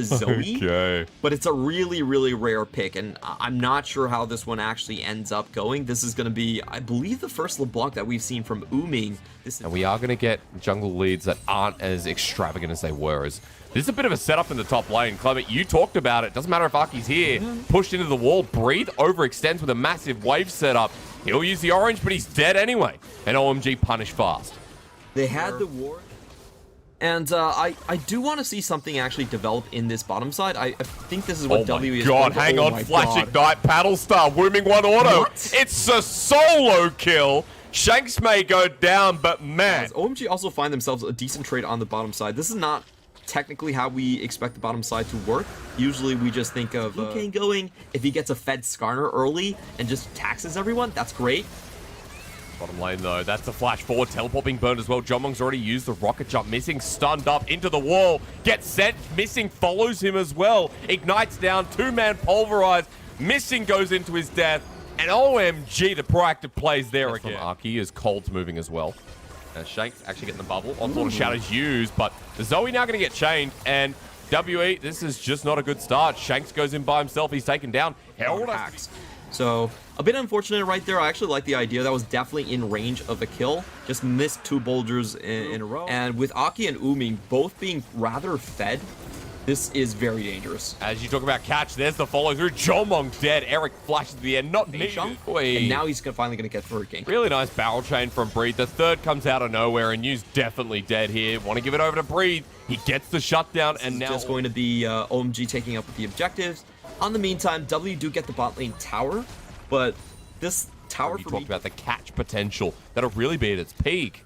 Zoe, Okay. but it's a really, really rare pick, and I'm not sure how this one actually ends up going. This is going to be, I believe, the first LeBlanc that we've seen from OMG. And we are going to get jungle leads that aren't as extravagant as they were. This is a bit of a setup in the top lane. Clement, you talked about it. Doesn't matter if Aki's here. Pushed into the wall. Breathe overextends with a massive wave setup. He'll use the orange, but he's dead anyway. And OMG punish fast. They had the ward. And I do want to see something actually develop in this bottom side. I think this is what WE is. Oh my god, hang on. Flash Ignite, Paddle Star, Wooming 1 auto. What? It's a solo kill. Shanks may go down, but man. As OMG also find themselves a decent trade on the bottom side. This is not technically how we expect the bottom side to work. Usually we just think of Kane going, if he gets a fed Skarner early and just taxes everyone, that's great. Bottom lane though, that's the flash forward, teleport being burned as well. Jomong's already used the rocket jump, Missing stunned up into the wall, gets sent, Missing follows him as well, ignites down, two-man pulverized, Missing goes into his death, and OMG, the proactive plays there again. From Aki is Cold's moving as well. Shanks actually getting the bubble, Onslaught of Shadows used, but the Zoe now going to get chained, and WE, this is just not a good start. Shanks goes in by himself, he's taken down. Herald hacks. So, a bit unfortunate right there. I actually like the idea. That was definitely in range of a kill. Just missed two boulders in a row. And with Aki and UMG both being rather fed, this is very dangerous. As you talk about catch, there's the follow through. Jomong dead. Eric flashes at the end. Not needed. And now he's finally going to get third gank. Really nice barrel chain from Breathe. The third comes out of nowhere, and New's definitely dead here. Want to give it over to Breathe. He gets the shutdown, and now just going to be OMG taking up with the objectives. On the meantime, W do get the bot lane tower, but this tower we talked about the catch potential that'll really be at its peak.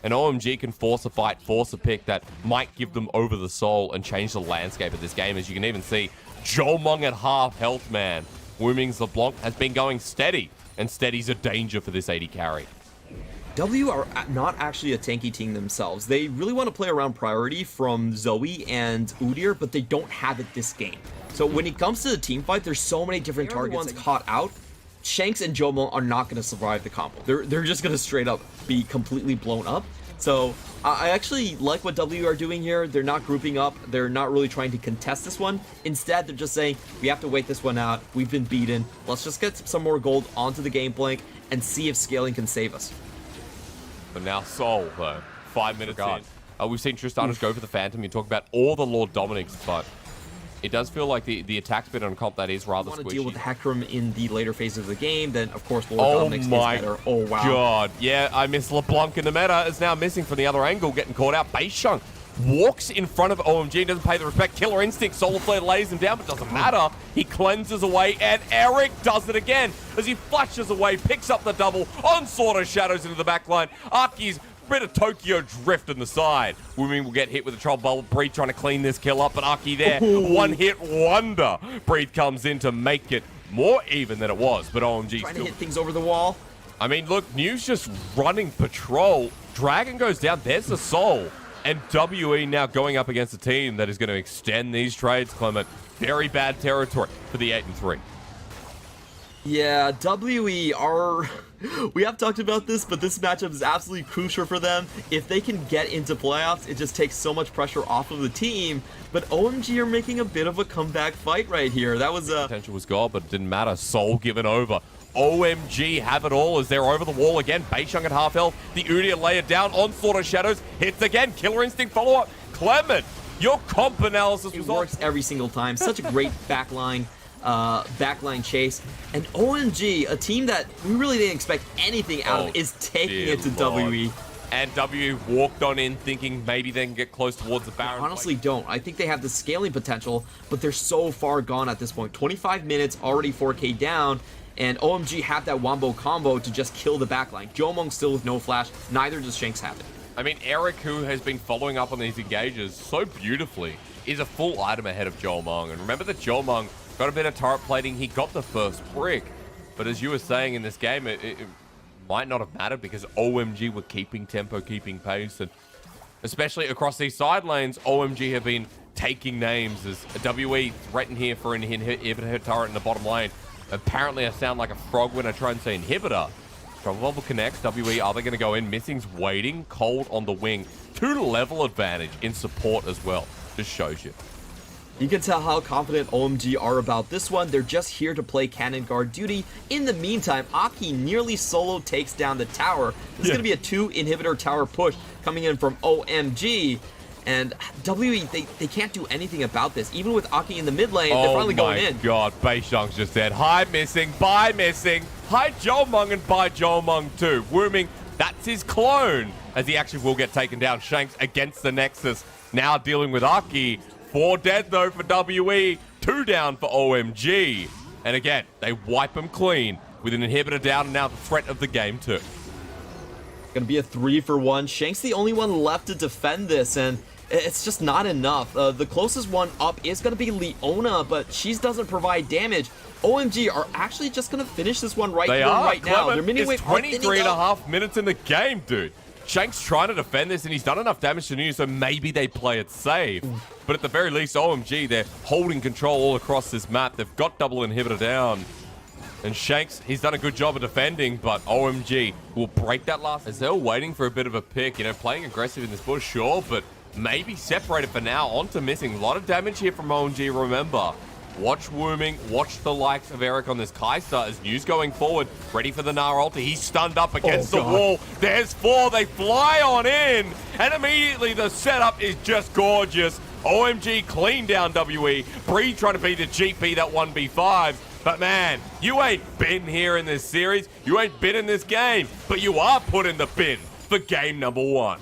And OMG can force a fight, force a pick that might give them over the soul and change the landscape of this game. As you can even see, Jomong at half health, man. Wooming's LeBlanc has been going steady, and steady's a danger for this 80 carry. W are not actually a tanky team themselves. They really want to play around priority from Zoe and Udyr, but they don't have it this game. So when it comes to the team fight, there's so many different targets caught out. Shanks and Jomong are not going to survive the combo. They're just going to straight up be completely blown up. So I actually like what W are doing here. They're not grouping up. They're not really trying to contest this one. Instead, they're just saying, we have to wait this one out. We've been beaten. Let's just get some more gold onto the game blank and see if scaling can save us. But now Soul, though, 5 minutes in. We've seen Tristanus go for the Phantom. You talk about all the Lord Dominics, but it does feel like the attack bit on comp that is rather squishy. Want to deal with the Hecarim in the later phases of the game, then of course Lord Dominics is better. Oh wow. God, yeah, I miss LeBlanc in the meta. Is now missing from the other angle, getting caught out. Beishung walks in front of OMG, doesn't pay the respect. Killer Instinct, Solar Flare lays him down, but doesn't matter. He cleanses away, and Eric does it again as he flashes away, picks up the double, Onslaught of Shadows into the backline. Aki's bit of Tokyo drift in the side. Wooming will get hit with a troll bubble. Breathe trying to clean this kill up, but Aki there. One hit wonder. Breathe comes in to make it more even than it was, but OMG trying to hit things over the wall. I mean, look, New's just running patrol. Dragon goes down. There's the soul. And WE now going up against a team that is going to extend these trades, Clement. Very bad territory for the 8-3. Yeah, WE are... We have talked about this, but this matchup is absolutely crucial for them. If they can get into playoffs, it just takes so much pressure off of the team. But OMG are making a bit of a comeback fight right here. That was potential was gone, but it didn't matter. Soul given over. OMG have it all as they're over the wall again. Beishung at half health. The Udyr layer down. Onslaught of Shadows hits again. Killer Instinct follow-up. Clement, your comp analysis was works every single time. Such a great backline chase. And OMG, a team that we really didn't expect anything out of, is taking it to WE. And W walked on in thinking maybe they can get close towards the Baron. I honestly don't. I think they have the scaling potential, but they're so far gone at this point. 25 minutes, already 4K down, and OMG have that wombo combo to just kill the backline. Jomong still with no flash, neither does Shanks have it. I mean, Eric, who has been following up on these engages so beautifully, is a full item ahead of Jomong. And remember that Jomong got a bit of turret plating, he got the first brick. But as you were saying in this game, it might not have mattered because OMG were keeping tempo, keeping pace, and especially across these side lanes, OMG have been taking names as a WE threatened here for an inhibitor turret in the bottom lane. Apparently I sound like a frog when I try and say inhibitor. Strong level connects, WE, are they going to go in? Missing's waiting, Cold on the wing. 2 level advantage in support as well. Just shows you. You can tell how confident OMG are about this one. They're just here to play cannon guard duty. In the meantime, Aki nearly solo takes down the tower. This is going to be a 2 inhibitor tower push coming in from OMG. And WE, they can't do anything about this. Even with Aki in the mid lane, they're finally going in. Oh my god, Beishang's just dead. Hi missing, bye missing. Hi Jolmung and bye Jolmung too. Wooming, that's his clone. As he actually will get taken down. Shanks against the Nexus. Now dealing with Aki. 4 dead though for WE. 2 down for OMG. And again, they wipe him clean with an inhibitor down and now the threat of the game too. Gonna be a 3-for-1. Shank's the only one left to defend this, and it's just not enough. The closest one up is going to be Leona, but she doesn't provide damage. OMG are actually just going to finish this one right now. Their mini wave 23.5 minutes in the game, dude. Shank's trying to defend this, and he's done enough damage to New, so maybe they play it safe. But at the very least, OMG, they're holding control all across this map. They've got double inhibitor down. And Shanks, he's done a good job of defending, but OMG will break that last. As they're waiting for a bit of a pick, you know, playing aggressive in this bush, sure, but maybe separated for now. Onto missing. A lot of damage here from OMG, remember. Watch Wooming, watch the likes of Eric on this Kai'Sa as News going forward, ready for the Gnar ulti. He's stunned up against the wall. There's 4, they fly on in, and immediately the setup is just gorgeous. OMG clean down WE. Breed trying to be the GP that 1v5. But man, you ain't been here in this series, you ain't been in this game, but you are put in the bin for game number 1.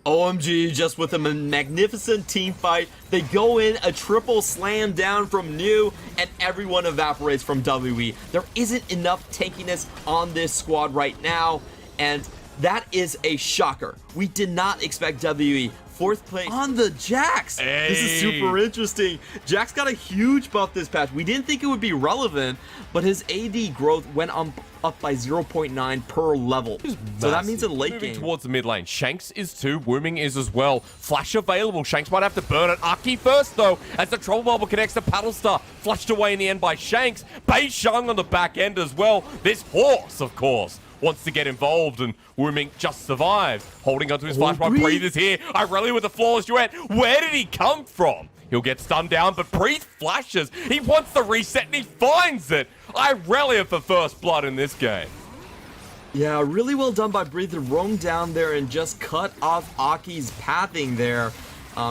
OMG just with a magnificent team fight. They go in, a triple slam down from New, and everyone evaporates from WE. There isn't enough tankiness on this squad right now, and that is a shocker. We did not expect WE 4th place on the Jax. Hey. This is super interesting. Jax got a huge buff this patch. We didn't think it would be relevant, but his AD growth went up by 0.9 per level. So that means in late Moving game. towards the mid lane. Shanks is too. Wooming is as well. Flash available. Shanks might have to burn it. Aki first, though, as the Trouble Bubble connects to Paddlestar. Flushed away in the end by Shanks. Beishang on the back end as well. This horse, of course, wants to get involved, and Wooming just survives. Holding onto his flash by Breathe is here. Irelia with the flawless duet. Where did he come from? He'll get stunned down, but Breathe flashes. He wants the reset, and he finds it. Irelia for first blood in this game. Yeah, really well done by Breathe to roam down there and just cut off Aki's pathing there.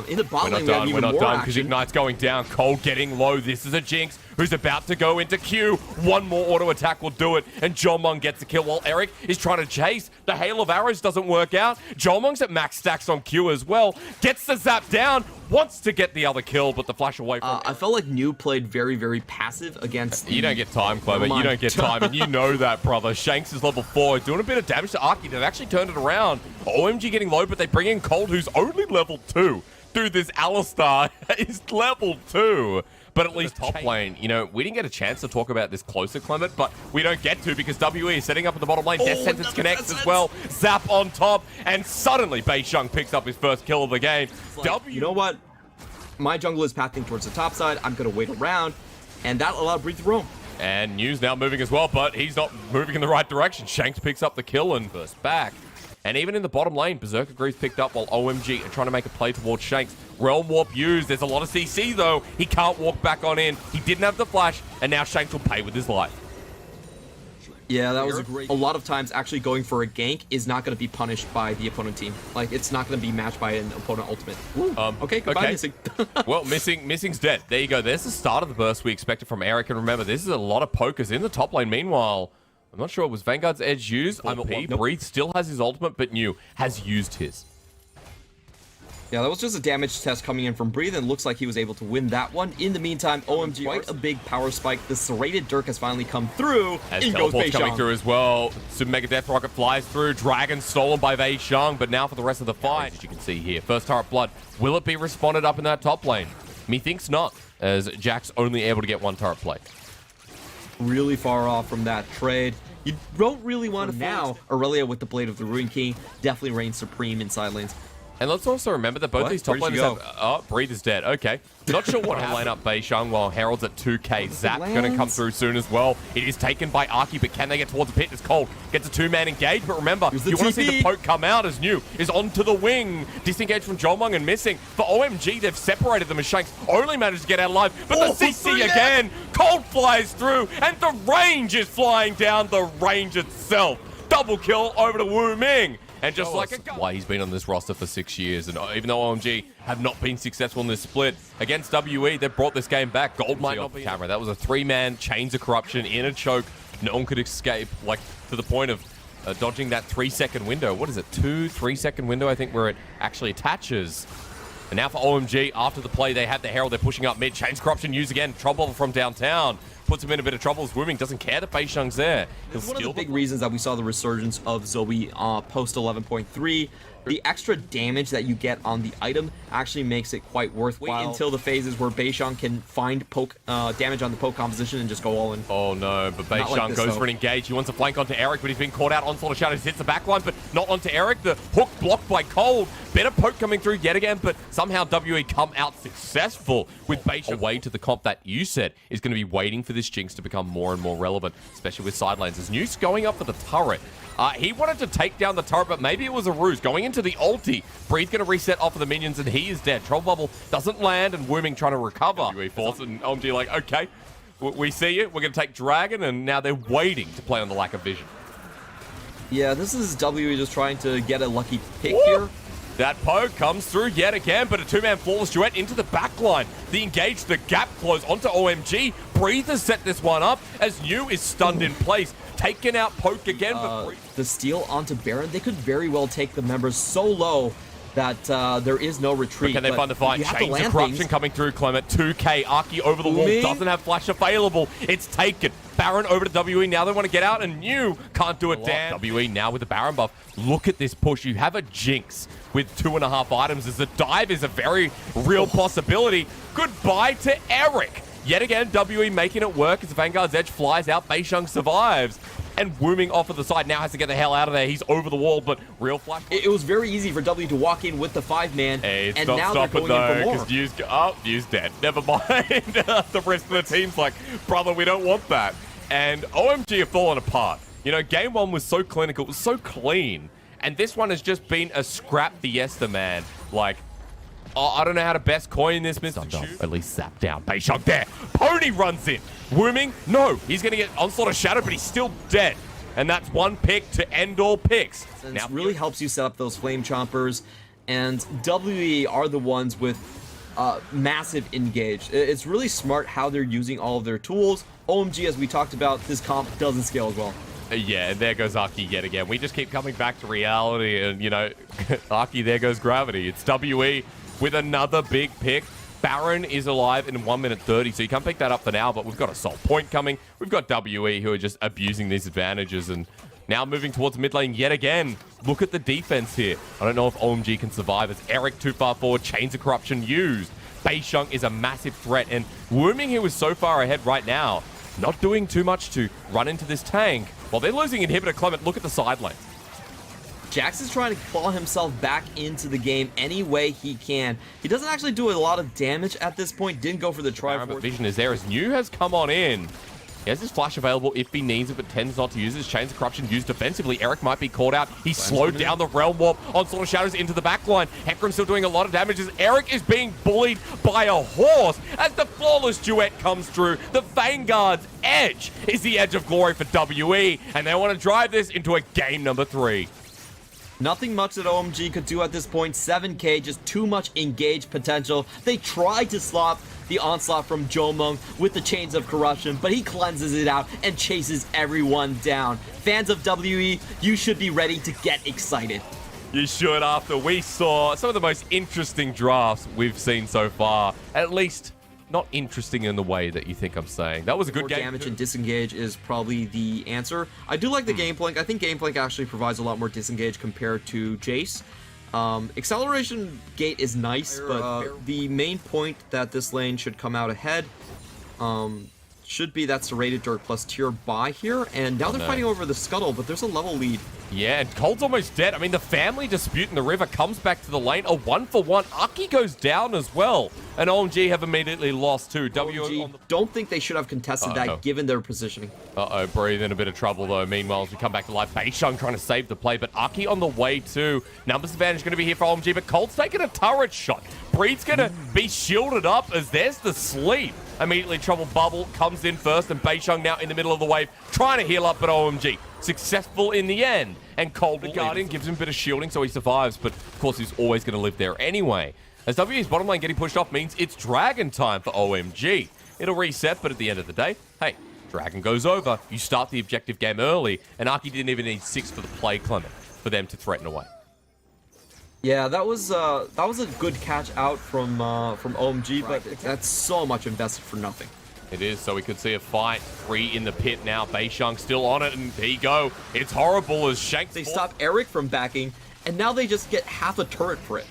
In the bot lane, we have even more action. We're not done, because Ignite's going down. Cold getting low. This is a Jinx who's about to go into Q. One more auto attack will do it, and Jolmung gets the kill while Eric is trying to chase. The hail of arrows doesn't work out. Jolmung's at max stacks on Q as well. Gets the zap down, wants to get the other kill, but the flash away from I felt like New played very, very passive against You don't get time, Clever. You don't get time, and you know that, brother. Shanks is level 4, doing a bit of damage to Aki. They've actually turned it around. OMG getting low, but they bring in Cold, who's only level 2. Dude, this Alistar is level 2. But at least top lane, you know, we didn't get a chance to talk about this closer, Clement, but we don't get to because WE is setting up in the bottom lane. Death Sentence connects as well. Zap on top, and suddenly Beishang picks up his first kill of the game. You know what? My jungle is pathing towards the top side. I'm going to wait around, and that allowed Breathe to roam. And News now moving as well, but he's not moving in the right direction. Shanks picks up the kill and bursts back. And even in the bottom lane, Berserker Greaves picked up while OMG are trying to make a play towards Shanks. Realm Warp used. There's a lot of CC, though. He can't walk back on in. He didn't have the flash, and now Shanks will pay with his life. Yeah, that was a lot of times actually going for a gank is not going to be punished by the opponent team. Like, it's not going to be matched by an opponent ultimate. Okay, goodbye, Missing. Well, Missing's dead. There you go. There's the start of the burst we expected from Eric. And remember, this is a lot of pokers in the top lane. Meanwhile, I'm not sure it was Vanguard's edge used. Breathe still has his ultimate, but New has used his. Yeah, that was just a damage test coming in from Breathe, and looks like he was able to win that one. In the meantime, OMG, quite a big power spike. The serrated Dirk has finally come through. As teleport's coming through as well. Super Mega Death Rocket flies through. Dragon stolen by Beishang, but now for the rest of the fight, as you can see here. First turret blood. Will it be responded up in that top lane? Methinks not, as Jack's only able to get one turret play. Really far off from that trade. You don't really want to now. Aurelia with the Blade of the Ruin King definitely reigns supreme in side lanes. And let's also remember that both these top Where'd she laners go? have... Oh, Breathe is dead. Okay. Not sure what happened. Line up Beishang while Herald's at 2k. Zap going to come through soon as well. It is taken by Arky, but can they get towards the pit? It's cold. Gets a two-man engage, but remember, you want to see the poke come out as New is onto the wing. Disengaged from Jolmung and missing. For OMG, they've separated them as Shanks only managed to get out alive. But the CC again! Cold flies through, and the range is flying down the range itself. Double kill over to Wu Ming. And just like why he's been on this roster for 6 years, and even though OMG have not been successful in this split against WE, they've brought this game back. Gold might not be camera. That was a three-man chains of corruption in a choke. No one could escape, like to the point of dodging that 3-second window. What is it? 2-3-second window, I think, where it actually attaches. And now for OMG, after the play, they have the Herald. They're pushing up mid. Chains corruption used again. Trouble from downtown. Puts him in a bit of trouble. Swimming doesn't care that Beishang's there. It's one of the big reasons that we saw the resurgence of Zoe post 11.3. The extra damage that you get on the item actually makes it quite worthwhile. Wait until the phases where Beishang can find poke damage on the poke composition and just go all in. Oh no, but Beishang goes for an engage. He wants to flank onto Eric, but he's been caught out. Onslaught of Shadows hits the backline, but not onto Eric. The hook blocked by Cold. Better poke coming through yet again, but somehow WE come out successful with Beishang. Away to the comp that you said is going to be waiting for this Jinx to become more and more relevant, especially with side lanes. As Noose going up for the turret. He wanted to take down the turret, but maybe it was a ruse. Going into the ulti. Breathe going to reset off of the minions, and he is dead. Troll Bubble doesn't land, and Wooming trying to recover. WE force, and OMG like, okay, we see you. We're going to take Dragon, and now they're waiting to play on the lack of vision. Yeah, this is WE just trying to get a lucky pick here. That poke comes through yet again, but a two-man flawless duet into the backline. The engage, the gap close onto OMG. Breathe has set this one up as New is stunned in place. Taken out poke again. The steal onto Baron, they could very well take the members so low that there is no retreat. But can they find the fight? Chains of corruption coming through, Clement. 2k. Arky over the wall. Doesn't have flash available. It's taken. Baron over to WE. Now they want to get out, and New can't do it. Damn. WE now with the Baron buff. Look at this push. You have a Jinx with 2.5 items as the dive is a very real possibility. Goodbye to Eric. Yet again, WE making it work as the Vanguard's edge flies out. Beishang survives. And Wooming off of the side now has to get the hell out of there. He's over the wall, but real flash. It was very easy for W to walk in with the 5-man, hey, and now they're going in for more. New's dead. Never mind. The rest of the team's like, brother, we don't want that. And OMG have fallen apart. You know, game one was so clinical, it was so clean. And this one has just been a scrap fiesta, man. Like, I don't know how to best coin this, Mr. Chu. At least zap down. Beishang there. Pony runs in. Wooming, no. He's going to get Onslaught of Shadow, but he's still dead. And that's one pick to end all picks. And now, it really helps you set up those Flame Chompers. And WE are the ones with massive engage. It's really smart how they're using all of their tools. OMG, as we talked about, this comp doesn't scale as well. Yeah, and there goes Arky yet again. We just keep coming back to reality. And, you know, Arky, there goes gravity. It's WE with another big pick. Baron is alive in 1 minute 30, so you can't pick that up for now, but we've got a Soul Point coming. We've got WE who are just abusing these advantages, and now moving towards mid lane yet again. Look at the defense here. I don't know if OMG can survive as Eric too far forward. Chains of Corruption used. Beishang is a massive threat, and Wooming, who is so far ahead right now, not doing too much to run into this tank. While they're losing inhibitor, Clement, look at the side lanes. Jax is trying to claw himself back into the game any way he can. He doesn't actually do a lot of damage at this point. Didn't go for the try. But vision is there as New has come on in. He has his flash available if he needs it, but tends not to use his Chains of Corruption used defensively. Eric might be called out. He slowed down the Realm Warp. Onslaught of Shadows into the backline. Hecarim still doing a lot of damage as Eric is being bullied by a horse as the flawless duet comes through. The Vanguard's edge is the edge of glory for WE, and they want to drive this into a game number 3. Nothing much that OMG could do at this point. 7k, just too much engaged potential. They tried to slop the onslaught from Jomung with the Chains of Corruption, but he cleanses it out and chases everyone down. Fans of WE, you should be ready to get excited. You should, after we saw some of the most interesting drafts we've seen so far. At least not interesting in the way that you think I'm saying. That was a good game. Damage and disengage is probably the answer. I do like the Gameplink. I think Gameplink actually provides a lot more disengage compared to Jace. Acceleration gate is nice, but the main point that this lane should come out ahead should be that Serrated Dirt plus tier buy here. And now they're fighting over the Scuttle, but there's a level lead. Yeah, and Cold's almost dead. I mean, the family dispute in the river comes back to the lane. A 1-for-1. Aki goes down as well. And OMG have immediately lost too. OMG don't think they should have contested that given their positioning. Uh-oh, Breathe in a bit of trouble though. Meanwhile, as we come back to life, Beishang trying to save the play, but Aki on the way too. Numbers advantage going to be here for OMG, but Cold's taking a turret shot. Breathe's going to be shielded up as there's the sleep. Immediately Trouble Bubble comes in first, and Beishang now in the middle of the wave, trying to heal up, but OMG successful in the end. And Cold, the Guardian, gives him a bit of shielding, so he survives, but of course he's always going to live there anyway. As WE's bottom lane getting pushed off means it's Dragon time for OMG. It'll reset, but at the end of the day, hey, Dragon goes over. You start the objective game early, and Aki didn't even need 6 for the play, Clement, for them to threaten away. Yeah, that was a good catch out from OMG, but that's so much invested for nothing. It is, so we could see a fight. 3 in the pit now. Beishang still on it, and there you go. It's horrible as Shanks. They stop Eric from backing, and now they just get half a turret for it.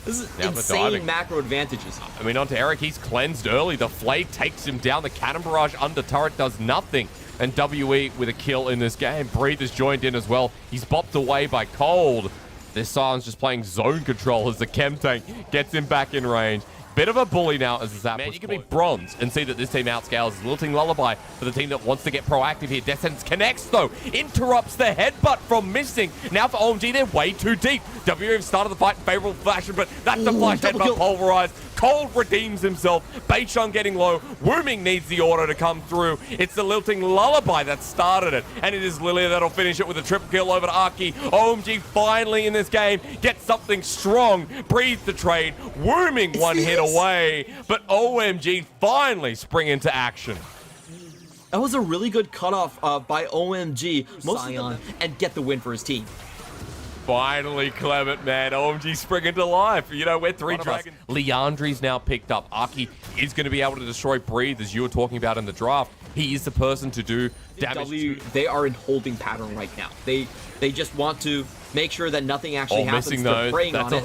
This is insane macro advantages. I mean, onto Eric, he's cleansed early. The Flay takes him down. The Cannon Barrage under turret does nothing. And WE with a kill in this game. Breathe is joined in as well. He's bopped away by Cold. This Silence just playing zone control as the Chem Tank gets him back in range. Bit of a bully now as the Zap. Man, you can be bronze and see that this team outscales Lilting Lullaby for the team that wants to get proactive here. Death Sentence connects though, interrupts the headbutt from missing. Now for OMG, they're way too deep. WE have started the fight in favorable fashion, but that's the flash headbutt pulverized. Cold redeems himself. Beishang getting low. Wooming needs the order to come through. It's the Lilting Lullaby that started it, and it is Lilia that'll finish it with a triple kill over to Aki. OMG finally in this game gets something strong. Breathe the trade. Wooming one hit away, but OMG finally spring into action. That was a really good cutoff by OMG, Sion, and get the win for his team. Finally, Clement, man. OMG spring into life. You know, we're 3 dragons. Leandri's now picked up. Aki is going to be able to destroy Breathe, as you were talking about in the draft. He is the person to do damage. They are in holding pattern right now. They just want to make sure that nothing actually happens. Missing those.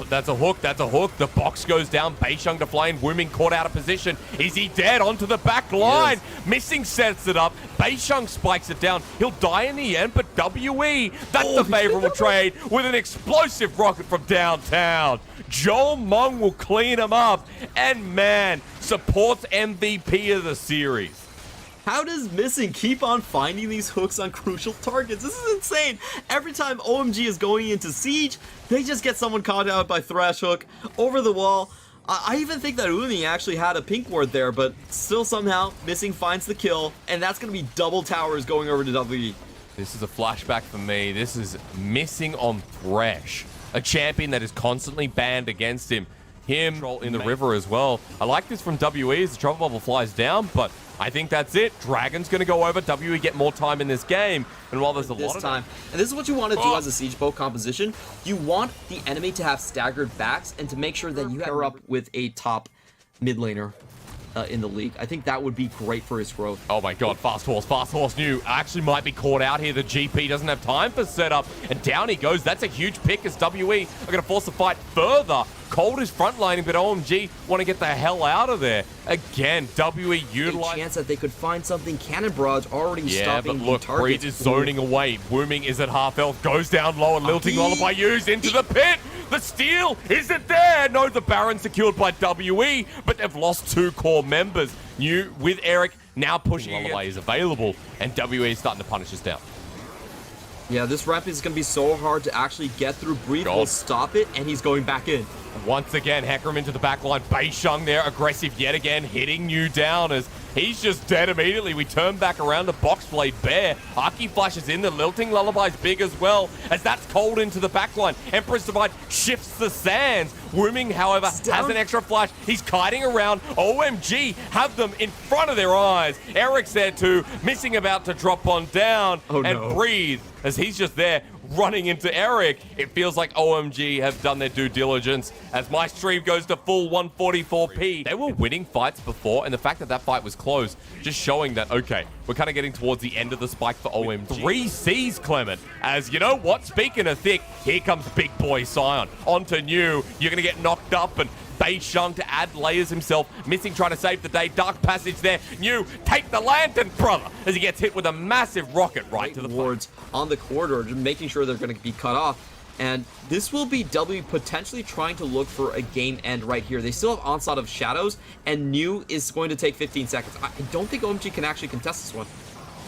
That's a hook. That's a hook. The box goes down. Beishang to flame. Wooming caught out of position. Is he dead? Onto the back line. Missing sets it up. Beishang spikes it down. He'll die in the end, but WE, that's the favorable trade with an explosive rocket from downtown. Joel Mong will clean him up. And man, supports MVP of the series. How does Missing keep on finding these hooks on crucial targets? This is insane. Every time OMG is going into Siege, they just get someone caught out by Thrash Hook over the wall. I even think that Uni actually had a pink ward there, but still somehow Missing finds the kill, and that's going to be double towers going over to WE. This is a flashback for me. This is Missing on Thresh, a champion that is constantly banned against him. Him in the river as well. I like this from WE as the Trouble Bubble flies down, but I think that's it. Dragon's going to go over. WE get more time in this game. And while there's a lot of time, and this is what you want to do as a Siege Boat composition, you want the enemy to have staggered backs and to make sure that you pair up with a top mid laner in the league. I think that would be great for his growth. Oh my god, Fast Horse new actually might be caught out here. The GP doesn't have time for setup, and down he goes. That's a huge pick as WE are going to force the fight further. Cold is frontlining, but OMG want to get the hell out of there. Again, WE utilized... A chance that they could find something. Cannon Barrage already stopping but look, the target. Breeze is zoning away. Wooming is at half health, goes down low, and Lilting Lullaby used into the pit. The steal, is it there? No, the Baron secured by WE, but they've lost 2 core members. New with Eric now pushing Lullaby is available, and WE is starting to punish us down. Yeah, this ramp is going to be so hard to actually get through. Breathe will stop it, and he's going back in. Once again, Hecarim into the back line. Beishang there, aggressive yet again, hitting New down as he's just dead immediately. We turn back around the box blade bare. Aki flashes in, the Lilting Lullaby's big as well, as that's Cold into the back line. Empress Divide shifts the sands. Wooming, however, has an extra flash. He's kiting around. OMG have them in front of their eyes. Eric's there too, Missing about to drop on down, and Breathe as he's just there running into Eric. It feels like OMG have done their due diligence as my stream goes to full 144p. They were winning fights before, and the fact that that fight was close, just showing that, okay, we're kind of getting towards the end of the spike for OMG. 3 Cs, Clement, as you know what, speaking of thick, here comes big boy Sion. Onto New, you're going to get knocked up, and Beisheng to add layers himself. Missing trying to save the day. Dark Passage there. New, take the lantern, brother, as he gets hit with a massive rocket right to the wards on the corridor, just making sure they're going to be cut off. And this will be W potentially trying to look for a game end right here. They still have Onslaught of Shadows, and New is going to take 15 seconds. I don't think OMG can actually contest this one.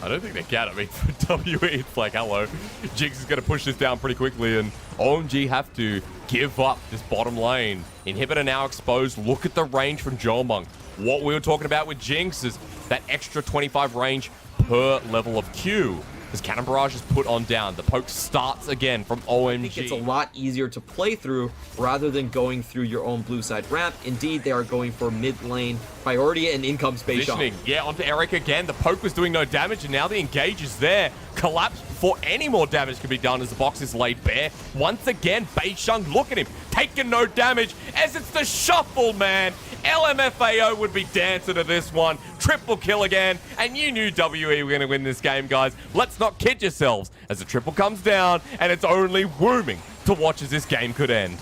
I don't think they can. I mean, for WE, it's like, hello. Jinx is going to push this down pretty quickly, and OMG have to give up this bottom lane. Inhibitor now exposed. Look at the range from Jolmung. What we were talking about with Jinx is that extra 25 range per level of Q. As Cannon Barrage is put on down, the poke starts again from OMG. I think it's a lot easier to play through rather than going through your own blue side ramp. Indeed, they are going for mid lane priority and income space shot. Yeah, onto Eric again. The poke was doing no damage, and now the engage is there. Collapse before any more damage can be done as the box is laid bare. Once again, Beisheng, look at him, taking no damage as it's the shuffle, man. LMFAO would be dancing to this one. Triple kill again, and you knew WE were going to win this game, guys. Let's not kid yourselves as the triple comes down, and it's only wooming to watch as this game could end.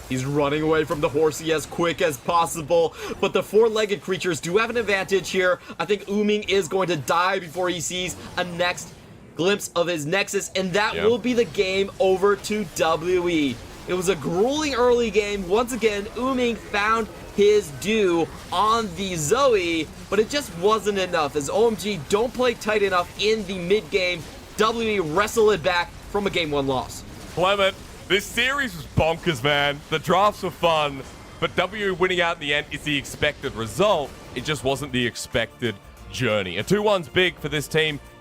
He's running away from the horsey as quick as possible, but the four-legged creatures do have an advantage here. I think Ooming is going to die before he sees a next glimpse of his Nexus, and that will be the game over to WE. It was a grueling early game. Once again, Ooming found his due on the Zoe, but it just wasn't enough as OMG don't play tight enough in the mid-game. WE wrestle it back from a Game 1 loss. Clement, this series was bonkers, man. The drafts were fun, but WE winning out in the end is the expected result. It just wasn't the expected journey. A 2-1's big for this team.